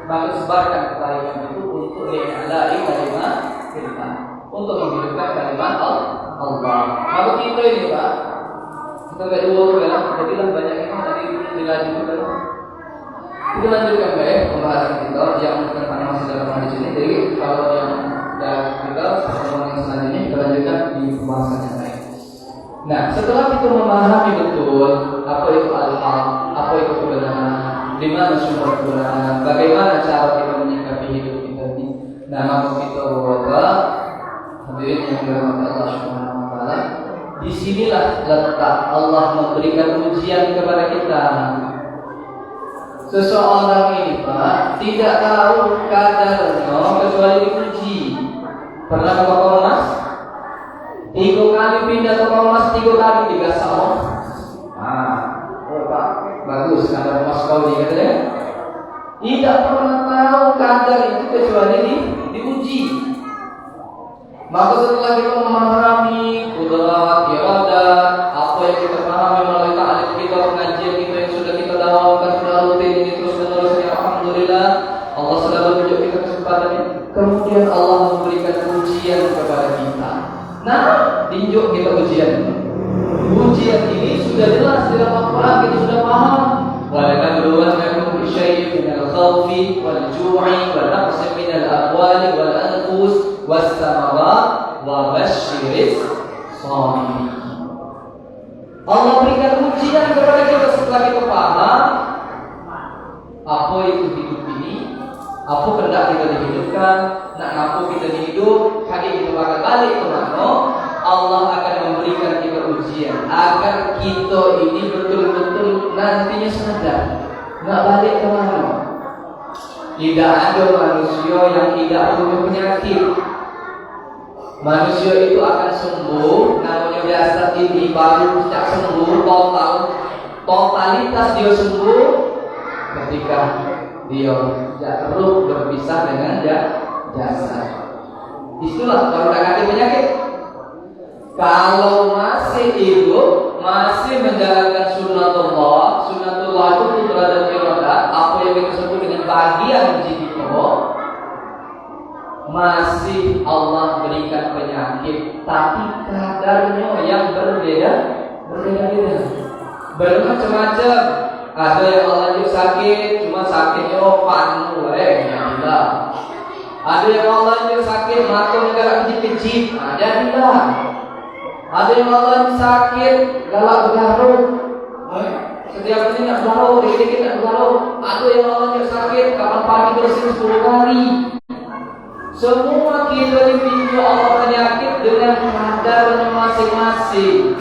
maka sebarkan kebaikan itu untuk li'ala'i kalimat kita, untuk menghidupkan kalimat Allah. Maka kita ini Pak, kita nggak dua ya, jadilah banyak ini tadi dilanjutkan. Kita lanjutkan baik pembahasan kita yang tentang masih dalam hadis ini. Jadi kalau yang kita pertemuan yang selanjutnya kita lanjutkan di pembahasan yang lain. Nah, setelah kita memahami betul apa itu al-haq, apa itu kebenaran, di mana sumber kebenaran, bagaimana cara kita menyikapi hidup kita ini. Nah, maka kita berdoa, hadirin yang dirahmati Allah Subhanahu wa Ta'ala. Di sinilah letak Allah memberikan ujian kepada kita. Seseorang ini Pak tidak tahu kadarnya kecuali diuji. Pernah ke toko emas? 3 kali pindah toko emas, 3 kali digasak emas. Oh Pak, bagus kadar emas kau ini katanya. Tidak pernah tahu kadar itu kecuali diuji. Maka setelah kita memahami kudrat, iradat, apa yang kita pahami melalui ta'lim kita, pengajian kita yang sudah kita dakwahkan, sudah rutin ini terus menerus, ya alhamdulillah, Allah selalu tunjuk kita kesempatan ini. Kemudian Allah memberikan ujian kepada kita. Nah, tunjuk kita ujian. Ujian ini sudah jelas di dalam Al-Quran, kita sudah paham. وَلَنَبْلُوَنَّكُمْ بِشَيْءٍ مِنَ الْخَوْفِ وَالْجُوعِ وَنَقْصٍ مِنَ الْأَمْوَالِ وَالْأَنْفُسِ وَالثَّمَرَاتِ وَبَشِّرِ الصَّابِرِينَ. Allah berikan ujian kepada kita setelah kita paham apa itu hidup ini, apa hendak kita dihidupkan, nak apa kita hidup, hari kita bakal balik ke mana. Allah akan memberikan kita ujian agar kita ini betul-betul nantinya sadar nak balik ke mana. Tidak ada manusia yang tidak punya penyakit. Manusia itu akan sembuh, namanya biasa ini baru sejak sembuh totalitas dia sembuh ketika dia tidak perlu berpisah dengan jasad. Itulah kalau tidak ada penyakit. Kalau masih hidup, masih menjalankan sunnatullah itu fitrah dan iradat, apa yang kita sebut dengan bagian jiwa, masih Allah berikan penyakit, tapi kadarnya yang berbeda-beda, bermacam-macam. Ada yang Allah juga sakit, cuma sakitnya panu, jadilah. Ada yang Allah juga sakit, mata negara kecil-kecil, jadilah. Ada yang Allah sakit, galak bergaruh, setiap ini nak bergaruh, dikit-dikit nak bergaruh. Ada yang Allah sakit, kapan pagi bersin 10 kali. Semua kita dipinjau Allah penyakit dengan kadarnya masing-masing.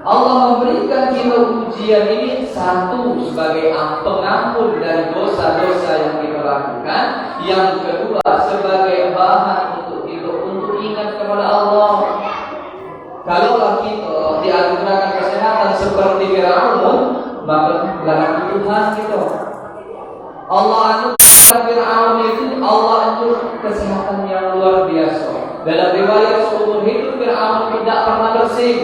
Allah memberikan kita ujian ini, satu sebagai pengampun dari dosa-dosa yang kita lakukan, yang kedua sebagai bahan untuk ingat kepada Allah. Kalau kita dianugerahkan kesehatan seperti Fir'aun, maka lakukan Tuhan kita. Allah anugerahkan Fir'aun itu, Allah anugerahkan kesehatan yang luar biasa. Dalam riwayat seumur hidup Fir'aun tidak pernah bersin.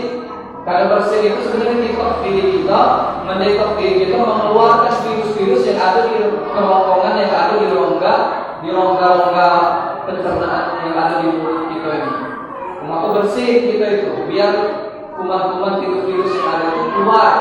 Kalau bersin itu sebenarnya detox diri kita, mendetox diri kita, mengeluarkan virus-virus yang ada di kerongkongan, yang ada di rongga-rongga pencernaan yang ada di mulut kita ini. Maka bersih kita itu, biar kuman-kuman virus-virus yang ada itu keluar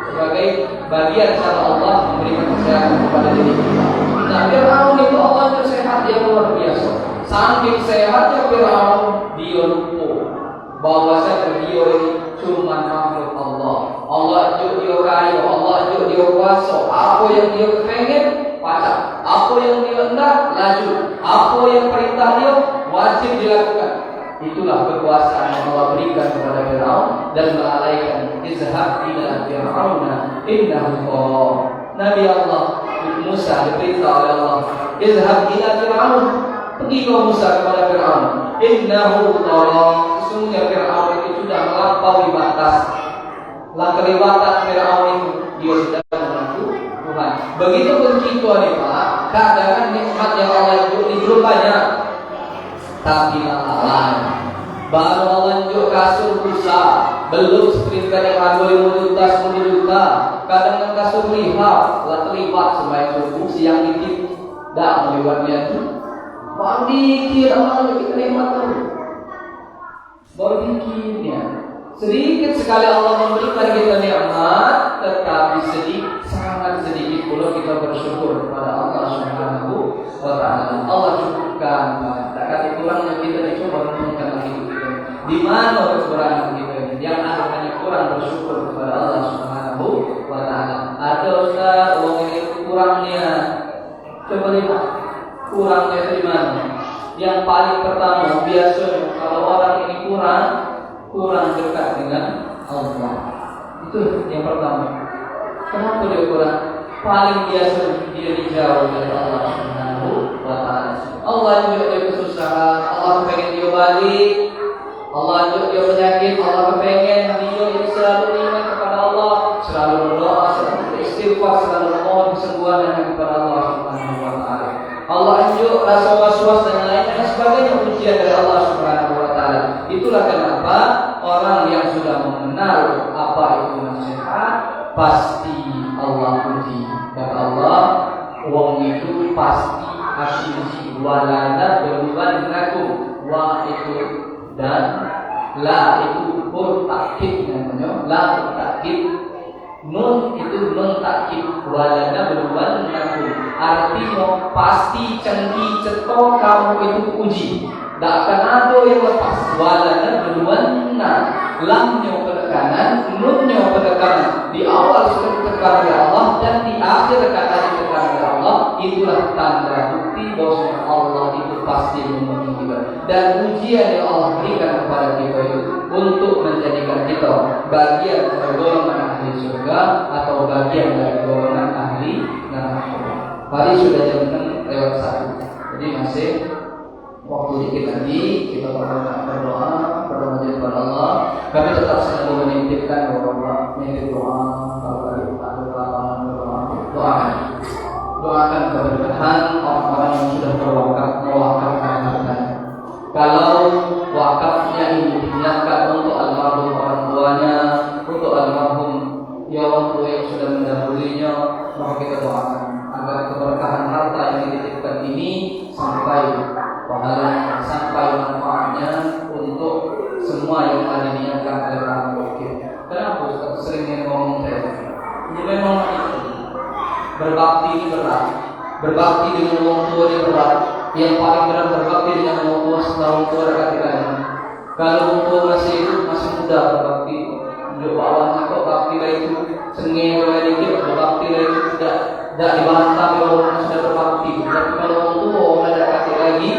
sebagai bagian cara Allah memberikan kesehatan kepada diri kita. Nah, Fir'aun itu Allah yang sehat yang luar biasa. Saking sehatnya Fir'aun, dia lupa bahwasanya dia ini cuma makhluk Allah. Allah juga dia kaya, Allah juga dia kuasa. Apa yang dia pengen, pacak. Apa yang dia hendak, laju. Apa yang perintah dia, wajib dilakukan. Itulah kekuasaan yang Allah berikan kepada Fir'aun dan melalaikan izhab ila Fir'auna innahu. Nabi Allah Musa diperintah oleh Allah, izhab ila Fir'aun, pergi ke Musa kepada Fir'aun, innahu tagha, sesungguhnya Fir'aun itu sudah melampaui batas. Kelewatan Fir'aun itu dia sudah mengaku Tuhan. Begitu pun kita nih Pak, keadaan nikmat yang Allah itu belum banyak, tapi malah baru Allah tunjuk kasur rusak, belum setrika yang harga 5 juta, 10 juta. Kadang kasur lihat, telah terlibat sembahyang subuh, siang dikit, tak melewatnya itu. Baru dikit Allah kita nikmat tu. Baru dikitnya. Sedikit sekali Allah memberikan kita nikmat, tetapi sangat sedikit pula kita bersyukur kepada Allah Subhanahu wa Ta'ala. Allah cukupkan, tak kata kurangnya kita dicoba menurunkan hidup kita. Di mana kekurangan kita ini? Yang ada hanya kurang bersyukur kepada Allah Subhanahu wa Ta'ala. Ada Ustaz, orang ini kurangnya. Coba lihat, kurangnya itu di mana? Yang paling pertama, biasanya kalau orang ini kurang dekat dengan Allah. Itu yang pertama. Kenapa dia kurang? Paling biasa dia dijauh dari Allah Subhanahu wa Ta'ala. Allah juga dia kesusahan, Allah pengen dia balik, Allah juga dia penyakit, Allah pengen dia selalu ingat kepada Allah, selalu berdoa, selalu beristighfar, selalu mohon kesembuhan hanya kepada Allah Subhanahu wa Ta'ala. Allah juga rasa was-was dan lain-lain sebagainya ujian dari Allah Subhanahu wa Ta'ala. Itulah kenapa orang yang sudah mengenal apa itu nasihat pasti Allah puji. Kata Allah, wong itu pasti asyik walana berubah wa itu dan la itu huruf takkid namanya, la takkid, nun itu nun takkid, walana berubah artinya pasti cengki cetok kamu itu uji. Tak akan ada yang lepas. Walana berwarna, lamnya penekanan, nunnya penekanan. Di awal sudah ditekan oleh Allah dan di akhir kata ditekan oleh Allah. Itulah tanda bukti bahwa Allah itu pasti memenuhi kita. Dan ujian yang Allah berikan kepada kita itu untuk menjadikan kita bagian dari golongan ahli surga atau bagian dari golongan ahli neraka. Hari sudah jam 6 lewat 1. Jadi masih waktu dikit lagi kita berdoa kepada Allah. Kami tetap selalu menitipkan bahwa menitip doa kalau dari doakan keberkahan orang-orang yang sudah berwakaf mewakafkan hartanya. Kalau wakafnya ini diniatkan untuk almarhum orang tuanya, untuk almarhum orang tua yang sudah mendahulunya, maka kita doakan agar keberkahan harta yang dititipkan ini sampai pahalanya, sampai manfaatnya untuk semua yang telah diniatkan oleh orang wakil. Kenapa Ustaz sering ngomong saya? Ini memang itu. Berbakti ini berat. Berbakti dengan orang tua ini berat. Yang paling berat berbakti dengan orang tua setelah orang tua dekat. Kalau orang tua masih muda berbakti, awalnya kok bakti lah itu sengih oleh dikit, berbakti lah itu tidak dibantah oleh orang sudah berbakti. Tapi kalau orang tua orang dekat lagi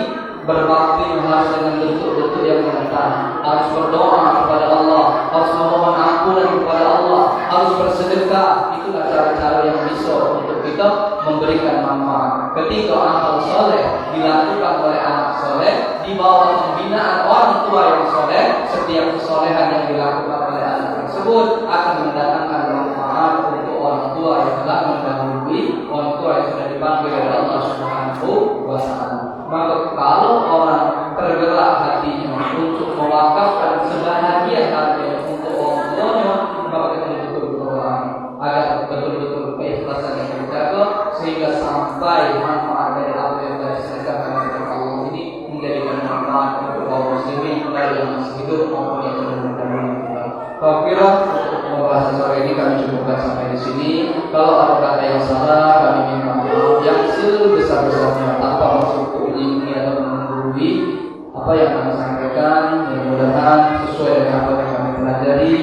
berbakti harus dengan bentuk-bentuk yang nyata. Harus berdoa kepada Allah, harus memohon ampunan kepada Allah, harus bersedekah. Itulah cara-cara yang bisa untuk kita memberikan manfaat. Ketika amal soleh dilakukan oleh anak soleh di bawah pembinaan orang tua yang soleh, setiap kesolehan yang dilakukan oleh anak tersebut akan mendatangkan manfaat untuk orang tua yang telah mendahului, orang tua yang sudah dipanggil oleh Allah Subhanahu wa Ta'ala. Maka kalau orang tergerak hatinya untuk mewakafkan sebahagian hartanya untuk orang tuanya, maka kita betul-betul berdoa agar betul-betul keikhlasan yang terjaga sehingga sampai manfaat dari apa yang telah disedekahkan oleh Allah ini menjadikan manfaat untuk kaum muslimin baik yang masih hidup maupun yang sudah meninggal. Kira untuk membahas sore ini kami cukupkan sampai di sini. Kalau ada kata yang salah kami minta maaf yang sebesar-besarnya tanpa maksud ini atau menggurui apa yang kami sampaikan. Mudah-mudahan sesuai dengan apa yang kami pelajari.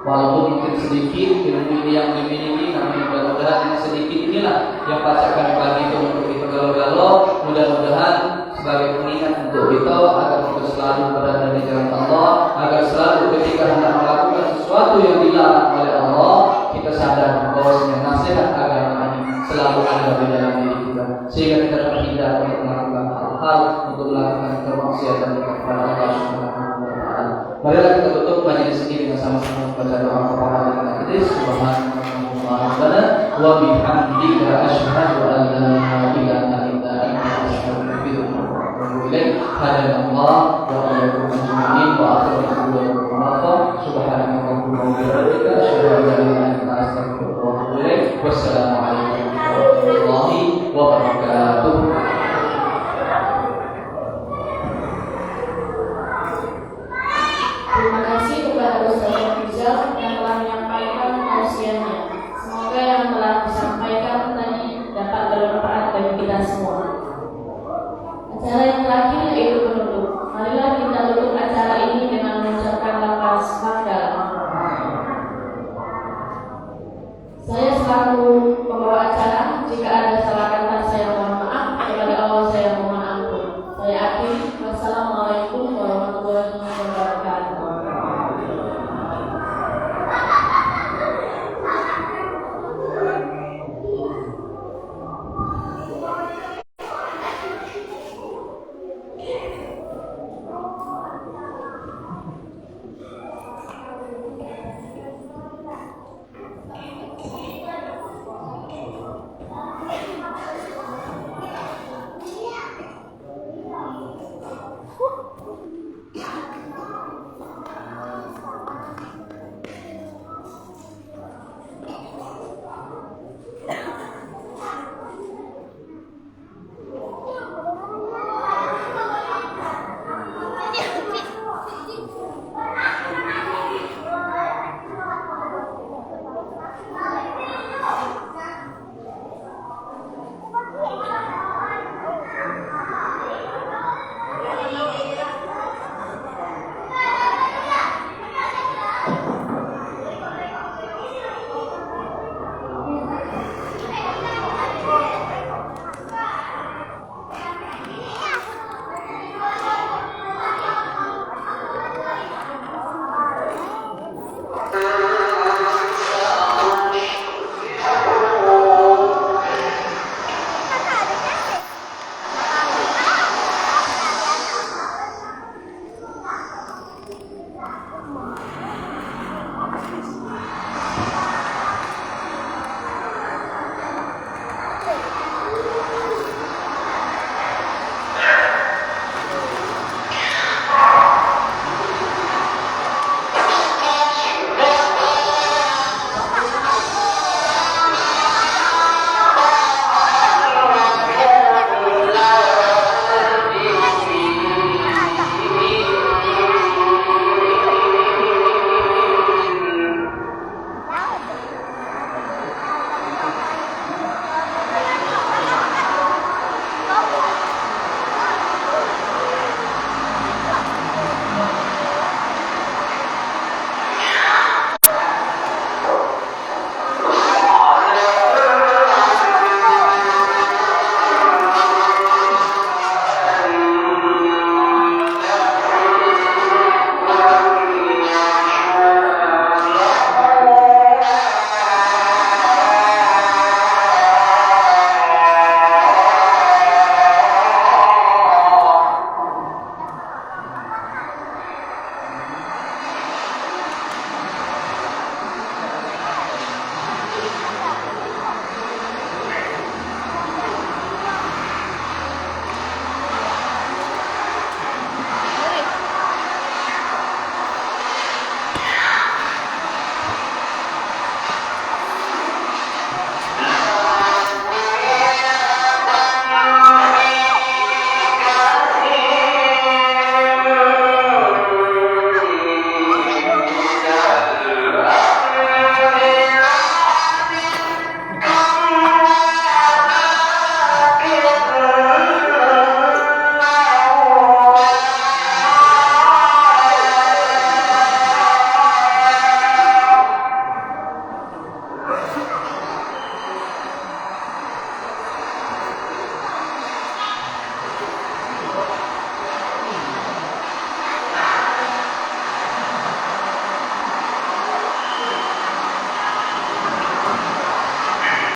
Walaupun mungkin sedikit ilmu ini yang dimiliki, namun mudah-mudahan sedikit inilah yang pasti kami bagi itu untuk kita galau-galau. Mudah-mudahan sebagai pengingat untuk kita agar kita selalu berada di jalan Allah, agar selalu ketika hendak melakukan sesuatu yang dilarang oleh Allah, kita sadar bahwa nasihat agama ini selalu ada di dalam diri kita, sehingga kita terhindar untuk melakukan hal-hal untuk melakukan kemaksiatan kepada Allah Subhanahu wa Ta'ala. Marilah kita tutup majelis ini dengan sama-sama membaca doa kepada Allah kita. Subhanallah wa bihamdika asyhadu an la ilaha illa anta astaghfiruka wa atubu ilaik. Hadanallah